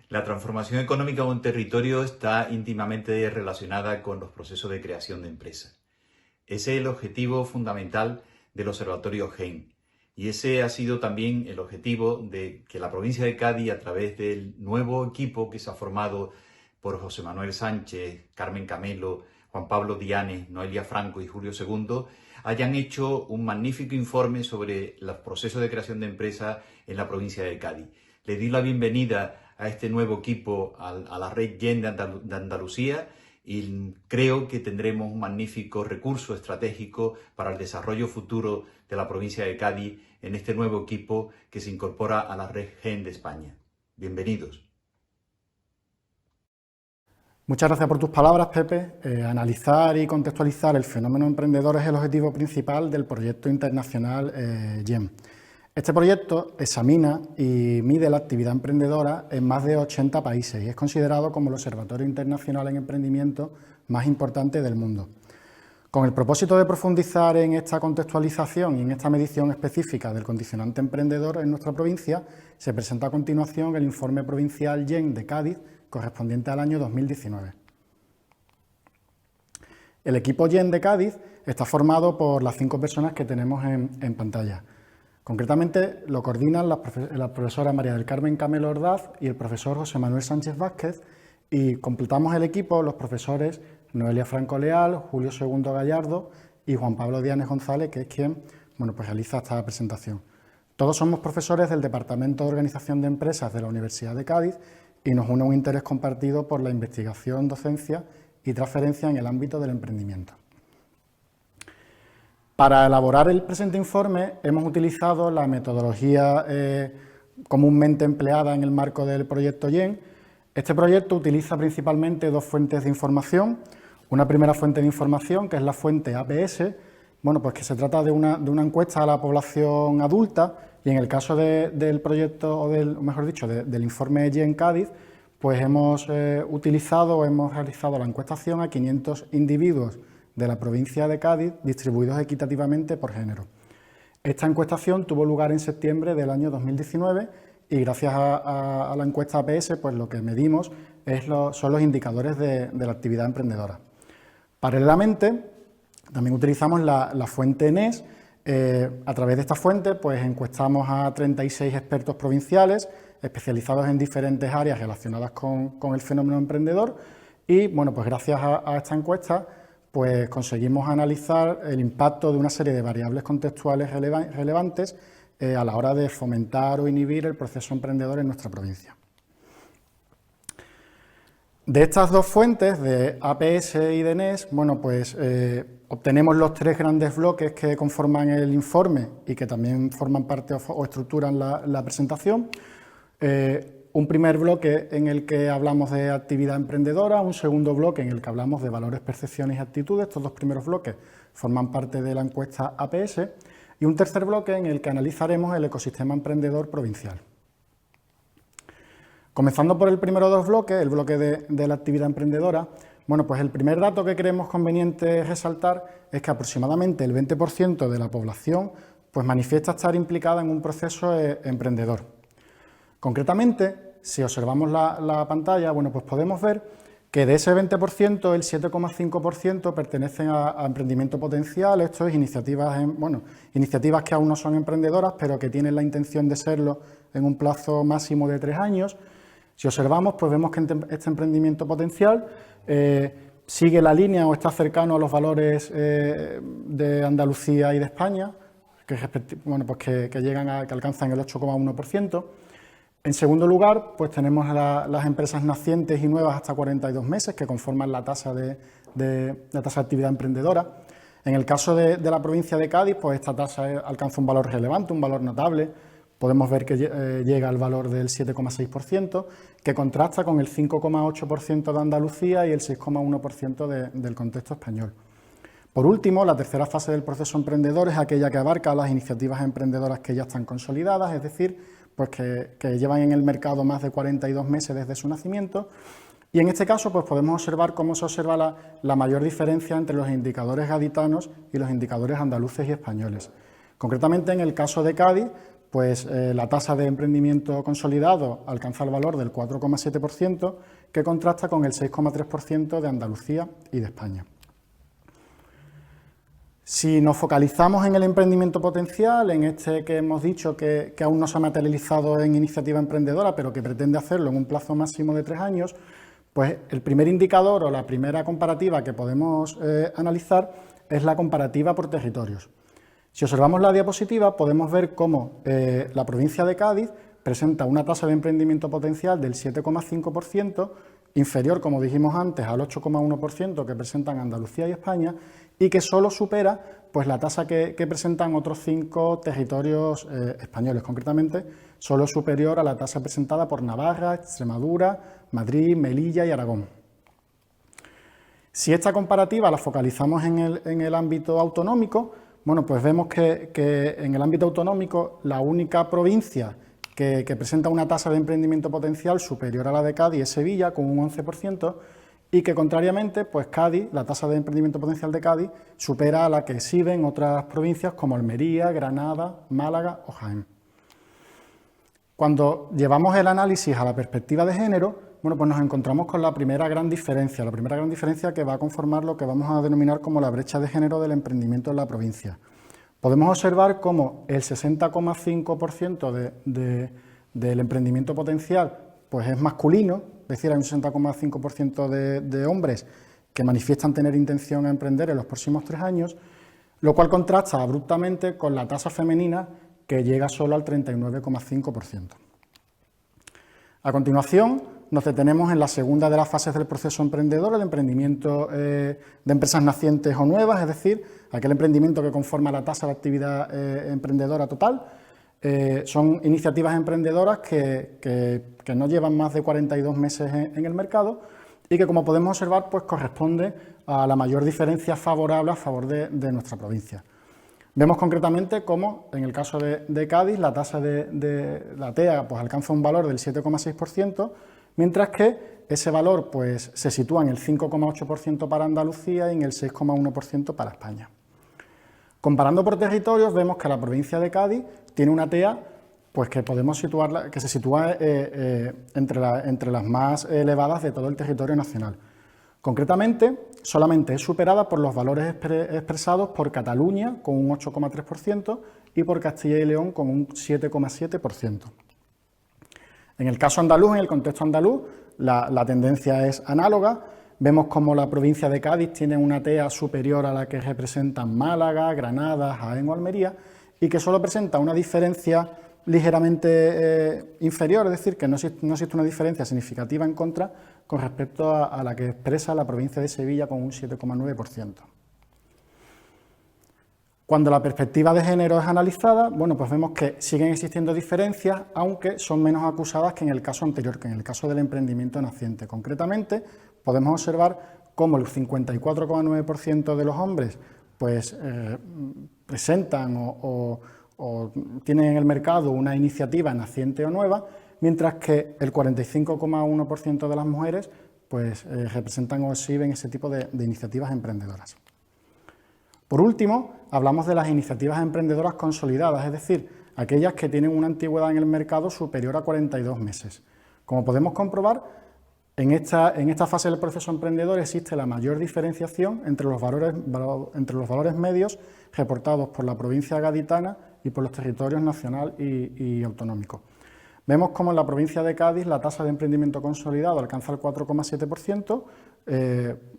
La transformación económica de un territorio está íntimamente relacionada con los procesos de creación de empresas. Ese es el objetivo fundamental del Observatorio GEN. Y ese ha sido también el objetivo de que la provincia de Cádiz, a través del nuevo equipo que se ha formado por José Manuel Sánchez, Carmen Camelo, Juan Pablo Dianes, Noelia Franco y Julio II, hayan hecho un magnífico informe sobre los procesos de creación de empresas en la provincia de Cádiz. Le di la bienvenida a este nuevo equipo, a la red GEN de Andalucía, y creo que tendremos un magnífico recurso estratégico para el desarrollo futuro de la provincia de Cádiz en este nuevo equipo que se incorpora a la red GEN de España. Bienvenidos. Muchas gracias por tus palabras, Pepe. Analizar y contextualizar el fenómeno emprendedor es el objetivo principal del proyecto internacional GEN. Este proyecto examina y mide la actividad emprendedora en más de 80 países y es considerado como el observatorio internacional en emprendimiento más importante del mundo. Con el propósito de profundizar en esta contextualización y en esta medición específica del condicionante emprendedor en nuestra provincia, se presenta a continuación el informe provincial GEN de Cádiz correspondiente al año 2019. El equipo GEN de Cádiz está formado por las 5 personas que tenemos en pantalla. Concretamente lo coordinan la profesora María del Carmen Camelo Ordaz y el profesor José Manuel Sánchez Vázquez, y completamos el equipo los profesores Noelia Franco Leal, Julio II Gallardo y Juan Pablo Dianes González, que es quien realiza esta presentación. Todos somos profesores del Departamento de Organización de Empresas de la Universidad de Cádiz y nos une un interés compartido por la investigación, docencia y transferencia en el ámbito del emprendimiento. Para elaborar el presente informe hemos utilizado la metodología comúnmente empleada en el marco del proyecto GEN. Este proyecto utiliza principalmente 2 fuentes de información. Una primera fuente de información, que es la fuente APS, pues que se trata de una encuesta a la población adulta, y en el caso del proyecto, o mejor dicho, del informe GEN Cádiz, pues hemos realizado la encuestación a 500 individuos de la provincia de Cádiz, distribuidos equitativamente por género. Esta encuestación tuvo lugar en septiembre del año 2019 y gracias a la encuesta APS, pues lo que medimos son los indicadores de la actividad emprendedora. Paralelamente, también utilizamos la fuente NES. A través de esta fuente, pues encuestamos a 36 expertos provinciales especializados en diferentes áreas relacionadas con el fenómeno emprendedor y, pues gracias a esta encuesta, pues conseguimos analizar el impacto de una serie de variables contextuales relevantes a la hora de fomentar o inhibir el proceso emprendedor en nuestra provincia. De estas 2 fuentes, de APS y de NES, obtenemos los 3 grandes bloques que conforman el informe y que también forman parte o estructuran la presentación. Un primer bloque en el que hablamos de actividad emprendedora, un segundo bloque en el que hablamos de valores, percepciones y actitudes. Estos 2 primeros bloques forman parte de la encuesta APS, y un tercer bloque en el que analizaremos el ecosistema emprendedor provincial. Comenzando por el primero de los bloques, el bloque de la actividad emprendedora, pues el primer dato que creemos conveniente resaltar es que aproximadamente el 20% de la población pues manifiesta estar implicada en un proceso emprendedor. Concretamente, si observamos la pantalla, pues podemos ver que de ese 20%, el 7,5% pertenecen a emprendimiento potencial. Esto es iniciativas que aún no son emprendedoras, pero que tienen la intención de serlo en un plazo máximo de 3 años. Si observamos, pues vemos que este emprendimiento potencial sigue la línea o está cercano a los valores de Andalucía y de España, que alcanzan el 8,1%. En segundo lugar, pues tenemos las empresas nacientes y nuevas hasta 42 meses, que conforman la tasa de actividad emprendedora. En el caso de la provincia de Cádiz, pues esta tasa alcanza un valor relevante, un valor notable. Podemos ver que llega al valor del 7,6%, que contrasta con el 5,8% de Andalucía y el 6,1% del contexto español. Por último, la tercera fase del proceso emprendedor es aquella que abarca las iniciativas emprendedoras que ya están consolidadas, es decir, pues que llevan en el mercado más de 42 meses desde su nacimiento, y en este caso pues podemos observar cómo se observa la mayor diferencia entre los indicadores gaditanos y los indicadores andaluces y españoles. Concretamente, en el caso de Cádiz, pues la tasa de emprendimiento consolidado alcanza el valor del 4,7%, que contrasta con el 6,3% de Andalucía y de España. Si nos focalizamos en el emprendimiento potencial, en este que hemos dicho que aún no se ha materializado en iniciativa emprendedora, pero que pretende hacerlo en un plazo máximo de 3 años, pues el primer indicador o la primera comparativa que podemos analizar es la comparativa por territorios. Si observamos la diapositiva, podemos ver cómo la provincia de Cádiz presenta una tasa de emprendimiento potencial del 7,5%, inferior, como dijimos antes, al 8,1% que presentan Andalucía y España, y que solo supera pues, la tasa que presentan otros 5 territorios españoles. Concretamente, solo es superior a la tasa presentada por Navarra, Extremadura, Madrid, Melilla y Aragón. Si esta comparativa la focalizamos en el ámbito autonómico, bueno, pues vemos que en el ámbito autonómico la única provincia que presenta una tasa de emprendimiento potencial superior a la de Cádiz es Sevilla, con un 11%, y que contrariamente, pues Cádiz, la tasa de emprendimiento potencial de Cádiz, supera a la que exhiben otras provincias como Almería, Granada, Málaga o Jaén. Cuando llevamos el análisis a la perspectiva de género, bueno, pues nos encontramos con la primera gran diferencia que va a conformar lo que vamos a denominar como la brecha de género del emprendimiento en la provincia. Podemos observar cómo el 60,5% del emprendimiento potencial pues es masculino, es decir, hay un 60,5% de hombres que manifiestan tener intención a emprender en los próximos 3 años, lo cual contrasta abruptamente con la tasa femenina que llega solo al 39,5%. A continuación, nos detenemos en la segunda de las fases del proceso emprendedor, el emprendimiento de empresas nacientes o nuevas, es decir, aquel emprendimiento que conforma la tasa de actividad emprendedora total. Son iniciativas emprendedoras que no llevan más de 42 meses en el mercado y que, como podemos observar, pues corresponde a la mayor diferencia favorable a favor de nuestra provincia. Vemos concretamente cómo, en el caso de Cádiz, la tasa de la TEA pues, alcanza un valor del 7,6%, mientras que ese valor pues, se sitúa en el 5,8% para Andalucía y en el 6,1% para España. Comparando por territorios, vemos que la provincia de Cádiz tiene una TEA pues, que podemos situarla, que se sitúa entre las más elevadas de todo el territorio nacional. Concretamente, solamente es superada por los valores expresados por Cataluña, con un 8,3%, y por Castilla y León, con un 7,7%. En el caso andaluz, en el contexto andaluz, la tendencia es análoga. Vemos como la provincia de Cádiz tiene una TEA superior a la que representan Málaga, Granada, Jaén o Almería, y que solo presenta una diferencia ligeramente inferior, es decir, que no existe una diferencia significativa en contra con respecto a la que expresa la provincia de Sevilla con un 7,9%. Cuando la perspectiva de género es analizada, bueno, pues vemos que siguen existiendo diferencias, aunque son menos acusadas que en el caso anterior, que en el caso del emprendimiento naciente. Concretamente, podemos observar cómo el 54,9% de los hombres pues, presentan o tienen en el mercado una iniciativa naciente o nueva, mientras que el 45,1% de las mujeres pues, representan o exhiben ese tipo de iniciativas emprendedoras. Por último, hablamos de las iniciativas emprendedoras consolidadas, es decir, aquellas que tienen una antigüedad en el mercado superior a 42 meses. Como podemos comprobar, en esta fase del proceso emprendedor existe la mayor diferenciación entre los valores medios reportados por la provincia gaditana y por los territorios nacional y autonómico. Vemos como en la provincia de Cádiz la tasa de emprendimiento consolidado alcanza el 4,7%,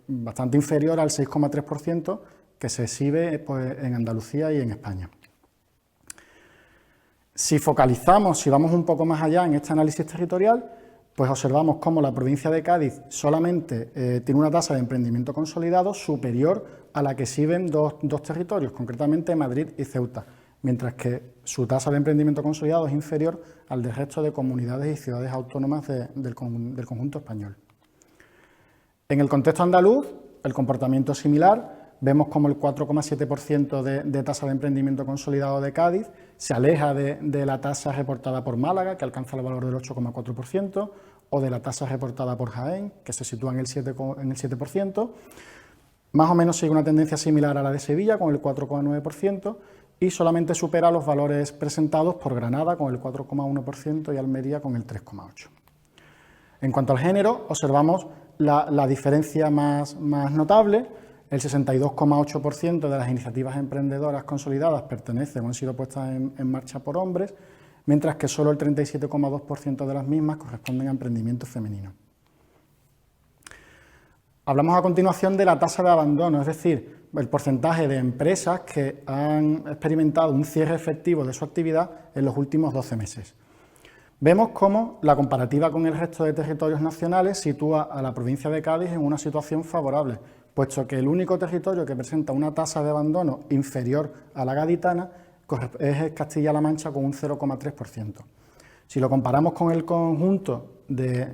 bastante inferior al 6,3% que se exhibe pues, en Andalucía y en España. Si vamos un poco más allá en este análisis territorial, pues observamos cómo la provincia de Cádiz solamente tiene una tasa de emprendimiento consolidado superior a la que exhiben dos territorios, concretamente Madrid y Ceuta, mientras que su tasa de emprendimiento consolidado es inferior al del resto de comunidades y ciudades autónomas del conjunto español. En el contexto andaluz, el comportamiento es similar. Vemos como el 4,7% de tasa de emprendimiento consolidado de Cádiz se aleja de la tasa reportada por Málaga, que alcanza el valor del 8,4%, o de la tasa reportada por Jaén, que se sitúa en el 7%. Más o menos sigue una tendencia similar a la de Sevilla, con el 4,9%, y solamente supera los valores presentados por Granada con el 4,1% y Almería con el 3,8%. En cuanto al género, observamos la diferencia más notable. El 62,8% de las iniciativas emprendedoras consolidadas pertenecen o han sido puestas en marcha por hombres, mientras que solo el 37,2% de las mismas corresponden a emprendimientos femeninos. Hablamos a continuación de la tasa de abandono, es decir, el porcentaje de empresas que han experimentado un cierre efectivo de su actividad en los últimos 12 meses. Vemos cómo la comparativa con el resto de territorios nacionales sitúa a la provincia de Cádiz en una situación favorable, puesto que el único territorio que presenta una tasa de abandono inferior a la gaditana es Castilla-La Mancha con un 0,3%. Si lo comparamos con el conjunto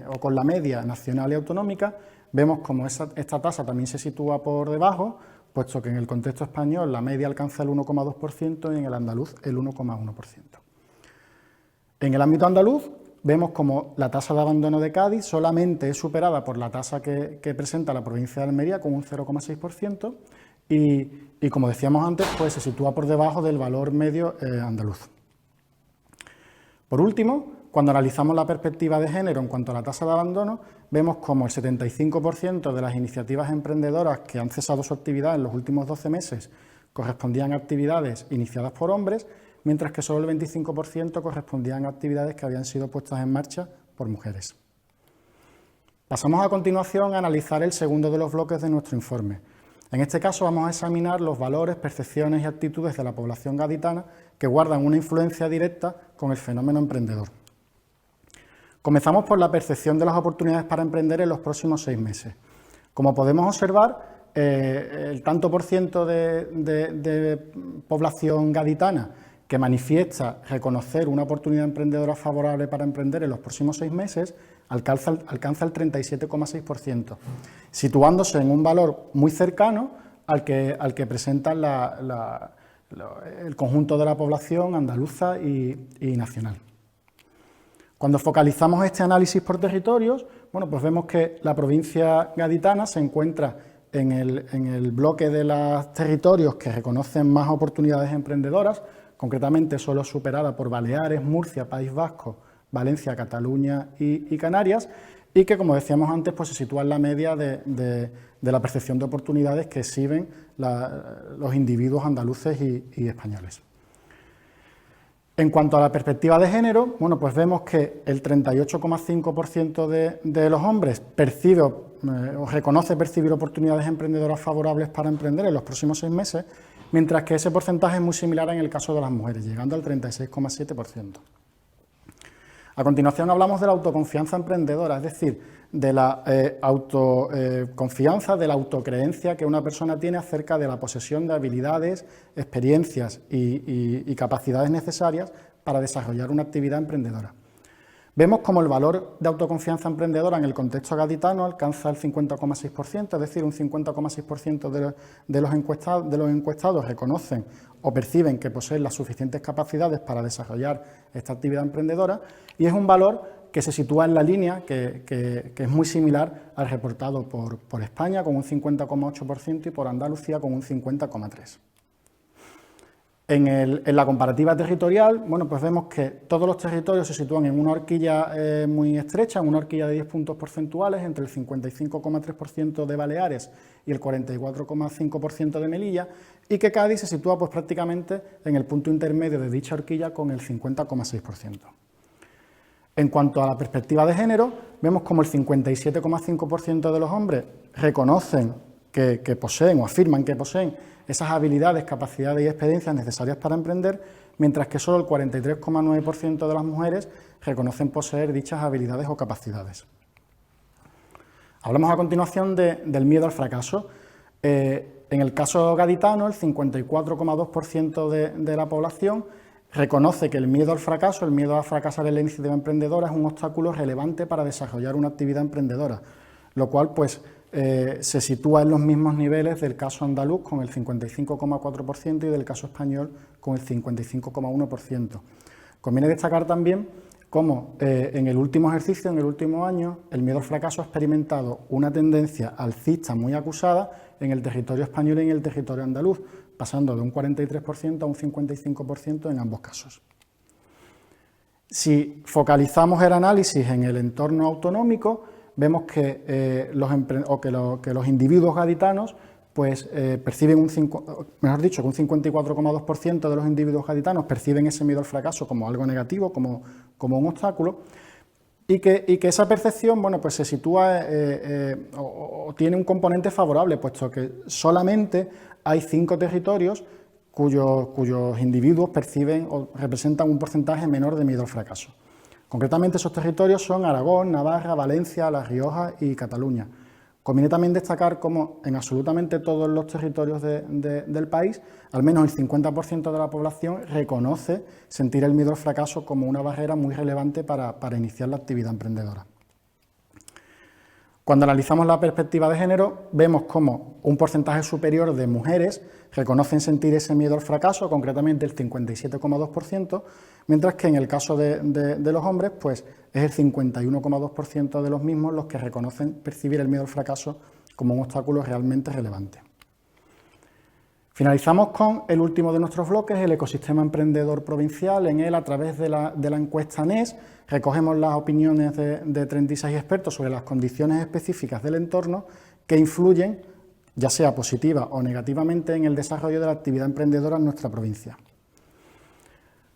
o con la media nacional y autonómica, vemos como esta tasa también se sitúa por debajo, puesto que en el contexto español la media alcanza el 1,2% y en el andaluz el 1,1%. En el ámbito andaluz vemos como la tasa de abandono de Cádiz solamente es superada por la tasa que presenta la provincia de Almería con un 0,6% y como decíamos antes, pues se sitúa por debajo del valor medio andaluz. Por último, cuando analizamos la perspectiva de género en cuanto a la tasa de abandono, vemos como el 75% de las iniciativas emprendedoras que han cesado su actividad en los últimos 12 meses correspondían a actividades iniciadas por hombres, mientras que solo el 25% correspondían a actividades que habían sido puestas en marcha por mujeres. Pasamos a continuación a analizar el segundo de los bloques de nuestro informe. En este caso vamos a examinar los valores, percepciones y actitudes de la población gaditana que guardan una influencia directa con el fenómeno emprendedor. Comenzamos por la percepción de las oportunidades para emprender en los próximos 6 meses. Como podemos observar, el tanto por ciento de población gaditana que manifiesta reconocer una oportunidad emprendedora favorable para emprender en los próximos 6 meses, alcanza el 37,6%, situándose en un valor muy cercano al que presenta el conjunto de la población andaluza y nacional. Cuando focalizamos este análisis por territorios, bueno, pues vemos que la provincia gaditana se encuentra en el bloque de los territorios que reconocen más oportunidades emprendedoras, concretamente solo superada por Baleares, Murcia, País Vasco, Valencia, Cataluña y Canarias, y que, como decíamos antes, pues se sitúa en la media de la percepción de oportunidades que exhiben los individuos andaluces y españoles. En cuanto a la perspectiva de género, bueno, pues vemos que el 38,5% de los hombres percibe o reconoce percibir oportunidades emprendedoras favorables para emprender en los próximos 6 meses, mientras que ese porcentaje es muy similar en el caso de las mujeres, llegando al 36,7%. A continuación hablamos de la autoconfianza emprendedora, es decir, de la autoconfianza, de la autocreencia que una persona tiene acerca de la posesión de habilidades, experiencias y capacidades necesarias para desarrollar una actividad emprendedora. Vemos como el valor de autoconfianza emprendedora en el contexto gaditano alcanza el 50,6%, es decir, un 50,6% de los encuestados reconocen o perciben que poseen las suficientes capacidades para desarrollar esta actividad emprendedora, y es un valor que se sitúa en la línea que es muy similar al reportado por España con un 50,8% y por Andalucía con un 50,3%. En la comparativa territorial, bueno, pues vemos que todos los territorios se sitúan en una horquilla muy estrecha, en una horquilla de 10 puntos porcentuales, entre el 55,3% de Baleares y el 44,5% de Melilla, y que Cádiz se sitúa pues prácticamente en el punto intermedio de dicha horquilla con el 50,6%. En cuanto a la perspectiva de género, vemos como el 57,5% de los hombres reconocen que poseen o afirman que poseen esas habilidades, capacidades y experiencias necesarias para emprender, mientras que solo el 43,9% de las mujeres reconocen poseer dichas habilidades o capacidades. Hablamos a continuación del miedo al fracaso. En el caso gaditano, el 54,2% de la población reconoce que el miedo al fracaso, el miedo a fracasar en la iniciativa emprendedora, es un obstáculo relevante para desarrollar una actividad emprendedora, lo cual pues se sitúa en los mismos niveles del caso andaluz con el 55,4% y del caso español con el 55,1%. Conviene destacar también cómo en el último ejercicio, en el último año, el miedo al fracaso ha experimentado una tendencia alcista muy acusada en el territorio español y en el territorio andaluz, pasando de un 43% a un 55% en ambos casos. Si focalizamos el análisis en el entorno autonómico, vemos que los individuos gaditanos pues, perciben un 54,2% de los individuos gaditanos perciben ese miedo al fracaso como algo negativo, como un obstáculo, y que esa percepción, bueno, pues se sitúa o tiene un componente favorable, puesto que solamente hay 5 territorios cuyos individuos perciben o representan un porcentaje menor de miedo al fracaso. Concretamente, esos territorios son Aragón, Navarra, Valencia, La Rioja y Cataluña. Conviene también destacar cómo en absolutamente todos los territorios del país, al menos el 50% de la población reconoce sentir el miedo al fracaso como una barrera muy relevante para iniciar la actividad emprendedora. Cuando analizamos la perspectiva de género, vemos cómo un porcentaje superior de mujeres reconocen sentir ese miedo al fracaso, concretamente el 57,2%, mientras que en el caso de los hombres, pues es el 51,2% de los mismos los que reconocen percibir el miedo al fracaso como un obstáculo realmente relevante. Finalizamos con el último de nuestros bloques, el ecosistema emprendedor provincial. En él, a través de la encuesta NES, recogemos las opiniones de 36 expertos sobre las condiciones específicas del entorno que influyen, ya sea positiva o negativamente, en el desarrollo de la actividad emprendedora en nuestra provincia.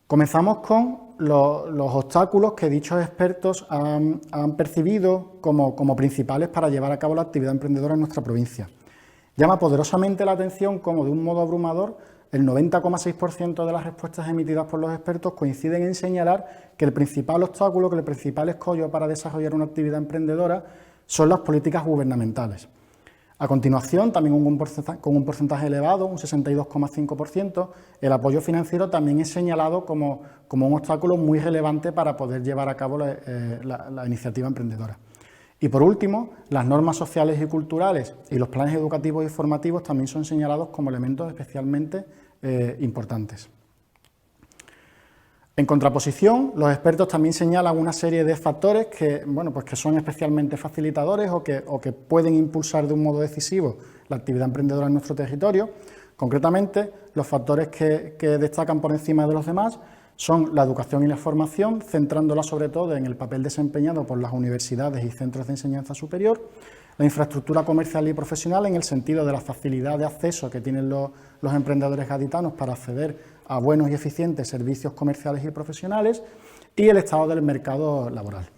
Comenzamos con los obstáculos que dichos expertos han percibido como principales para llevar a cabo la actividad emprendedora en nuestra provincia. Llama poderosamente la atención cómo, de un modo abrumador, el 90,6% de las respuestas emitidas por los expertos coinciden en señalar que el principal obstáculo, que el principal escollo para desarrollar una actividad emprendedora son las políticas gubernamentales. A continuación, también con un porcentaje elevado, un 62,5%, el apoyo financiero también es señalado como un obstáculo muy relevante para poder llevar a cabo la iniciativa emprendedora. Y por último, las normas sociales y culturales y los planes educativos y formativos también son señalados como elementos especialmente importantes. En contraposición, los expertos también señalan una serie de factores que son especialmente facilitadores o que pueden impulsar de un modo decisivo la actividad emprendedora en nuestro territorio. Concretamente, los factores que destacan por encima de los demás son la educación y la formación, centrándola sobre todo en el papel desempeñado por las universidades y centros de enseñanza superior, la infraestructura comercial y profesional en el sentido de la facilidad de acceso que tienen los emprendedores gaditanos para acceder a buenos y eficientes servicios comerciales y profesionales, y el estado del mercado laboral.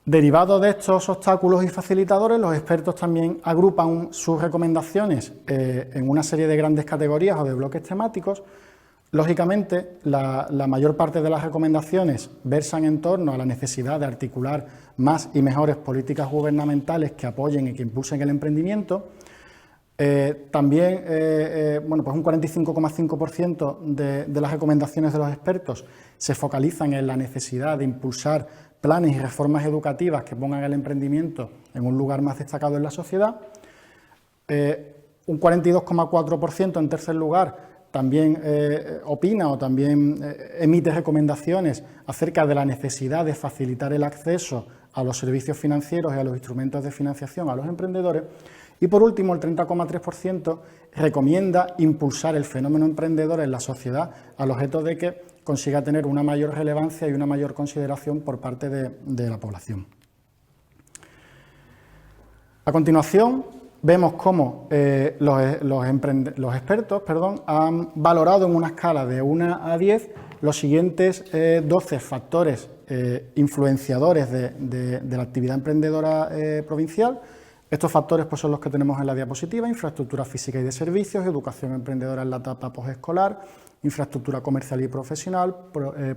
Derivado de estos obstáculos y facilitadores, los expertos también agrupan sus recomendaciones en una serie de grandes categorías o de bloques temáticos. Lógicamente, la mayor parte de las recomendaciones versan en torno a la necesidad de articular más y mejores políticas gubernamentales que apoyen y que impulsen el emprendimiento. También, pues un 45,5% de las recomendaciones de los expertos se focalizan en la necesidad de impulsar planes y reformas educativas que pongan el emprendimiento en un lugar más destacado en la sociedad. Un 42,4%, en tercer lugar, también opina o también emite recomendaciones acerca de la necesidad de facilitar el acceso a los servicios financieros y a los instrumentos de financiación a los emprendedores. Y por último, el 30,3% recomienda impulsar el fenómeno emprendedor en la sociedad al objeto de que consiga tener una mayor relevancia y una mayor consideración por parte de la población. A continuación, vemos cómo los expertos han valorado en una escala de 1 a 10 los siguientes 12 factores influenciadores de la actividad emprendedora provincial. Estos factores pues, son los que tenemos en la diapositiva: infraestructura física y de servicios, educación emprendedora en la etapa posescolar, infraestructura comercial y profesional,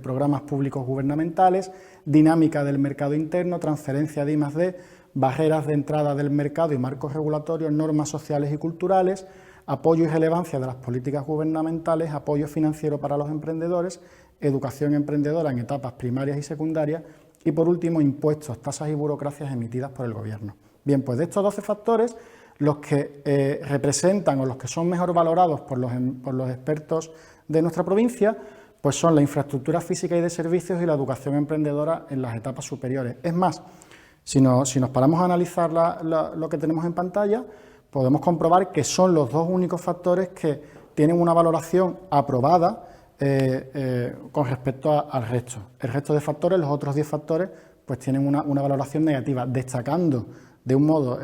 programas públicos gubernamentales, dinámica del mercado interno, transferencia de I+D, barreras de entrada del mercado y marcos regulatorios, normas sociales y culturales, apoyo y relevancia de las políticas gubernamentales, apoyo financiero para los emprendedores, educación emprendedora en etapas primarias y secundarias y, por último, impuestos, tasas y burocracias emitidas por el Gobierno. Bien, pues de estos 12 factores, los que representan o los que son mejor valorados por los expertos de nuestra provincia, pues son la infraestructura física y de servicios y la educación emprendedora en las etapas superiores. Es más, si nos paramos a analizar lo que tenemos en pantalla, podemos comprobar que son los dos únicos factores que tienen una valoración aprobada con respecto al resto. El resto de factores, los otros 10 factores, pues tienen una valoración negativa, destacando de un modo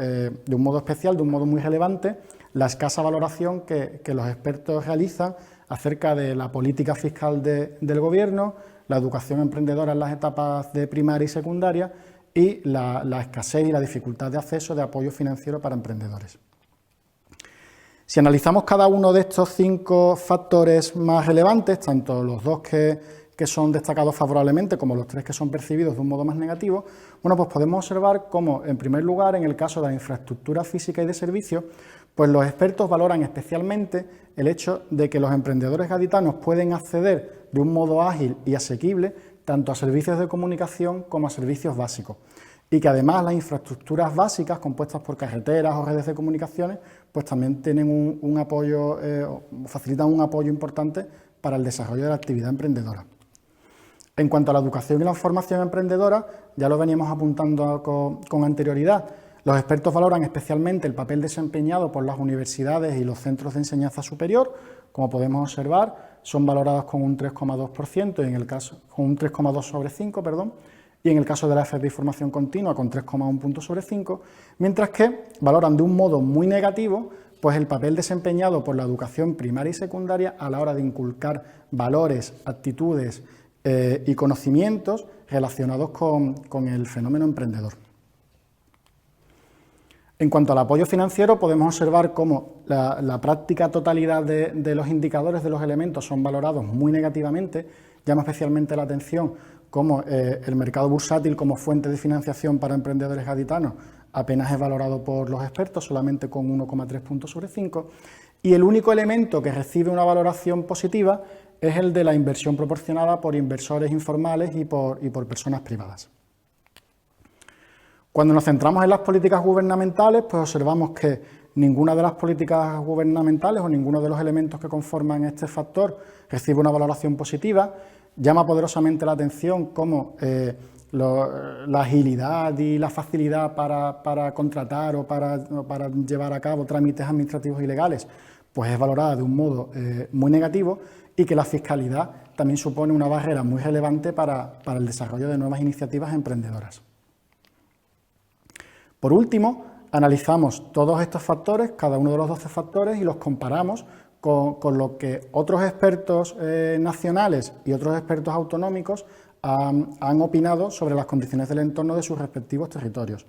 especial, de un modo muy relevante, la escasa valoración que los expertos realizan acerca de la política fiscal del Gobierno, la educación emprendedora en las etapas de primaria y secundaria y la escasez y la dificultad de acceso de apoyo financiero para emprendedores. Si analizamos cada uno de estos 5 factores más relevantes, tanto los 2 que son destacados favorablemente como los 3 que son percibidos de un modo más negativo, bueno, pues podemos observar cómo, en primer lugar, en el caso de la infraestructura física y de servicios, pues los expertos valoran especialmente el hecho de que los emprendedores gaditanos pueden acceder de un modo ágil y asequible tanto a servicios de comunicación como a servicios básicos, y que además las infraestructuras básicas compuestas por carreteras o redes de comunicaciones pues también tienen un apoyo, facilitan un apoyo importante para el desarrollo de la actividad emprendedora. En cuanto a la educación y la formación emprendedora, ya lo veníamos apuntando con anterioridad. Los expertos valoran especialmente el papel desempeñado por las universidades y los centros de enseñanza superior. Como podemos observar, son valorados con un 3,2% y en el caso con un 3,2 sobre 5, perdón, y en el caso de la FP y formación continua con 3,1 puntos sobre 5, mientras que valoran de un modo muy negativo pues el papel desempeñado por la educación primaria y secundaria a la hora de inculcar valores, actitudes y conocimientos relacionados con el fenómeno emprendedor. En cuanto al apoyo financiero, podemos observar cómo la práctica totalidad de los indicadores de los elementos son valorados muy negativamente. Llama especialmente la atención cómo el mercado bursátil como fuente de financiación para emprendedores gaditanos apenas es valorado por los expertos, solamente con 1,3 puntos sobre 5, y el único elemento que recibe una valoración positiva es el de la inversión proporcionada por inversores informales y por personas privadas. Cuando nos centramos en las políticas gubernamentales, pues observamos que ninguna de las políticas gubernamentales o ninguno de los elementos que conforman este factor recibe una valoración positiva. Llama poderosamente la atención cómo la agilidad y la facilidad para contratar o para llevar a cabo trámites administrativos y legales pues es valorada de un modo muy negativo, y que la fiscalidad también supone una barrera muy relevante para el desarrollo de nuevas iniciativas emprendedoras. Por último, analizamos todos estos factores, cada uno de los 12 factores, y los comparamos con lo que otros expertos nacionales y otros expertos autonómicos han opinado sobre las condiciones del entorno de sus respectivos territorios.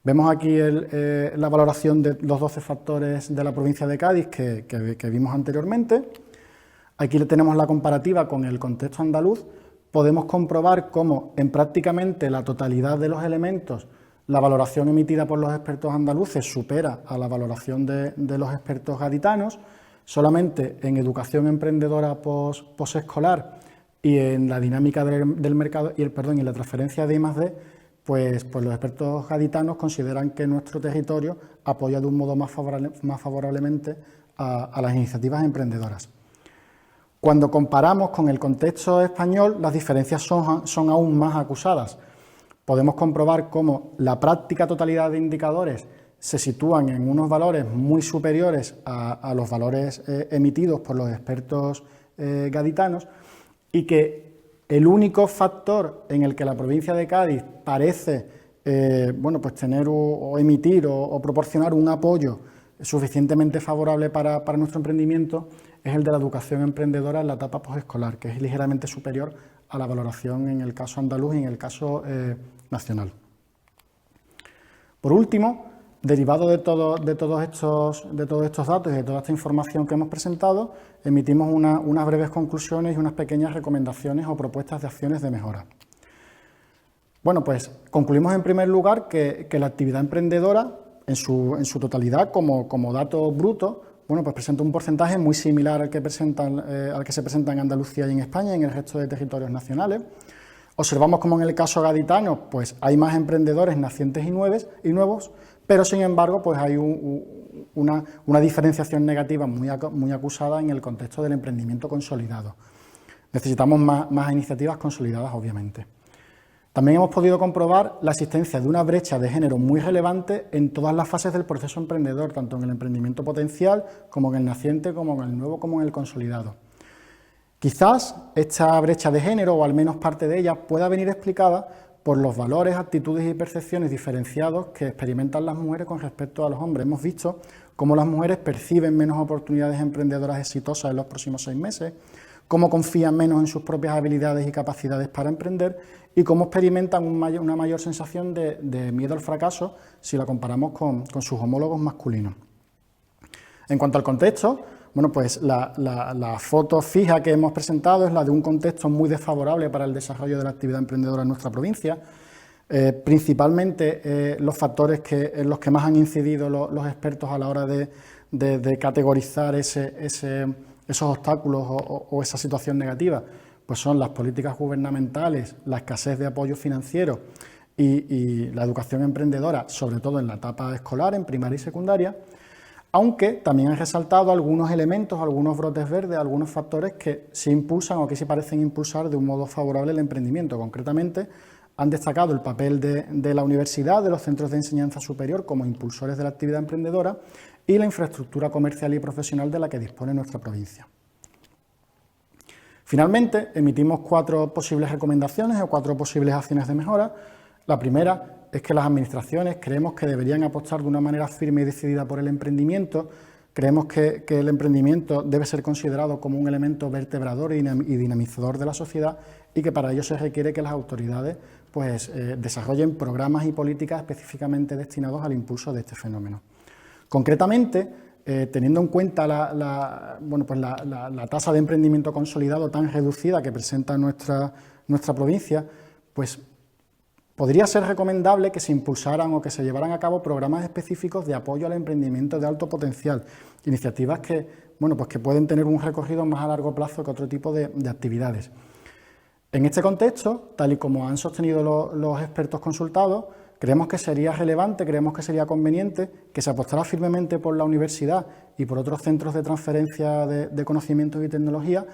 Vemos aquí la valoración de los 12 factores de la provincia de Cádiz que vimos anteriormente. Aquí tenemos la comparativa con el contexto andaluz. Podemos comprobar cómo en prácticamente la totalidad de los elementos la valoración emitida por los expertos andaluces supera a la valoración de los expertos gaditanos. Solamente en educación emprendedora posescolar y en la dinámica del mercado y la transferencia de I+D, pues los expertos gaditanos consideran que nuestro territorio apoya de un modo más favorablemente a las iniciativas emprendedoras. Cuando comparamos con el contexto español, las diferencias son aún más acusadas. Podemos comprobar cómo la práctica totalidad de indicadores se sitúan en unos valores muy superiores a los valores emitidos por los expertos gaditanos, y que el único factor en el que la provincia de Cádiz parece pues tener o emitir o proporcionar un apoyo suficientemente favorable para nuestro emprendimiento es el de la educación emprendedora en la etapa posescolar, que es ligeramente superior a la valoración en el caso andaluz y en el caso nacional. Por último, derivado de todos estos datos y de toda esta información que hemos presentado, emitimos unas breves conclusiones y unas pequeñas recomendaciones o propuestas de acciones de mejora. Bueno, pues concluimos en primer lugar que la actividad emprendedora en su totalidad como dato bruto, bueno, pues presenta un porcentaje muy similar al que se presenta en Andalucía y en España y en el resto de territorios nacionales. Observamos como en el caso gaditano pues hay más emprendedores nacientes y nuevos, pero sin embargo pues hay una diferenciación negativa muy acusada en el contexto del emprendimiento consolidado. Necesitamos más iniciativas consolidadas, obviamente. También hemos podido comprobar la existencia de una brecha de género muy relevante en todas las fases del proceso emprendedor, tanto en el emprendimiento potencial, como en el naciente, como en el nuevo, como en el consolidado. Quizás esta brecha de género, o al menos parte de ella, pueda venir explicada por los valores, actitudes y percepciones diferenciados que experimentan las mujeres con respecto a los hombres. Hemos visto cómo las mujeres perciben menos oportunidades emprendedoras exitosas en los próximos 6 meses, cómo confían menos en sus propias habilidades y capacidades para emprender y cómo experimentan una mayor sensación de miedo al fracaso si la comparamos con sus homólogos masculinos. En cuanto al contexto, bueno, pues la foto fija que hemos presentado es la de un contexto muy desfavorable para el desarrollo de la actividad emprendedora en nuestra provincia. Principalmente los factores en los que más han incidido los expertos a la hora de categorizar esos obstáculos o esa situación negativa, pues son las políticas gubernamentales, la escasez de apoyo financiero y la educación emprendedora, sobre todo en la etapa escolar, en primaria y secundaria, aunque también han resaltado algunos elementos, algunos brotes verdes, algunos factores que se impulsan o que se parecen impulsar de un modo favorable el emprendimiento. Concretamente, han destacado el papel de la universidad, de los centros de enseñanza superior como impulsores de la actividad emprendedora y la infraestructura comercial y profesional de la que dispone nuestra provincia. Finalmente, emitimos 4 posibles recomendaciones o 4 posibles acciones de mejora. La primera es que las administraciones creemos que deberían apostar de una manera firme y decidida por el emprendimiento. Creemos que el emprendimiento debe ser considerado como un elemento vertebrador y dinamizador de la sociedad y que para ello se requiere que las autoridades pues, desarrollen programas y políticas específicamente destinados al impulso de este fenómeno. Concretamente, teniendo en cuenta la tasa de emprendimiento consolidado tan reducida que presenta nuestra provincia, pues podría ser recomendable que se impulsaran o que se llevaran a cabo programas específicos de apoyo al emprendimiento de alto potencial, iniciativas que pueden tener un recorrido más a largo plazo que otro tipo de actividades. En este contexto, tal y como han sostenido los expertos consultados, creemos que sería relevante, creemos que sería conveniente que se apostara firmemente por la universidad y por otros centros de transferencia de conocimientos y tecnología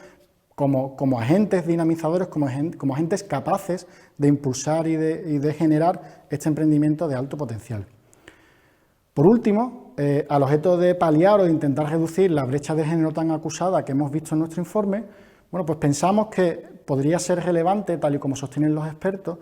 como agentes dinamizadores, como agentes capaces de impulsar y de generar este emprendimiento de alto potencial. Por último, al objeto de paliar o de intentar reducir la brecha de género tan acusada que hemos visto en nuestro informe, bueno, pues pensamos que podría ser relevante, tal y como sostienen los expertos,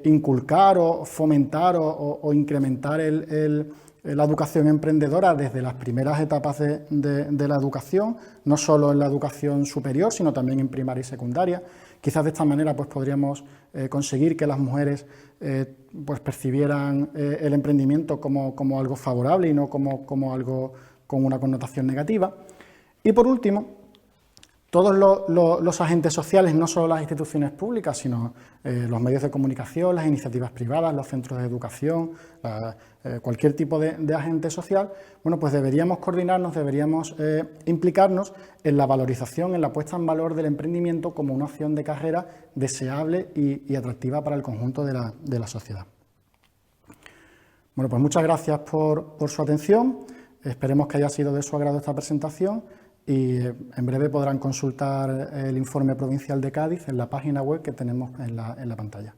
inculcar o fomentar o incrementar la educación emprendedora desde las primeras etapas de la educación, no solo en la educación superior, sino también en primaria y secundaria. Quizás de esta manera pues, podríamos conseguir que las mujeres pues, percibieran el emprendimiento como algo favorable y no como algo con una connotación negativa. Y por último, todos los agentes sociales, no solo las instituciones públicas, sino los medios de comunicación, las iniciativas privadas, los centros de educación, cualquier tipo de agente social, bueno, pues deberíamos coordinarnos, deberíamos implicarnos en la valorización, en la puesta en valor del emprendimiento como una opción de carrera deseable y atractiva para el conjunto de la sociedad. Bueno, pues muchas gracias por su atención. Esperemos que haya sido de su agrado esta presentación y en breve podrán consultar el informe provincial de Cádiz en la página web que tenemos en la pantalla.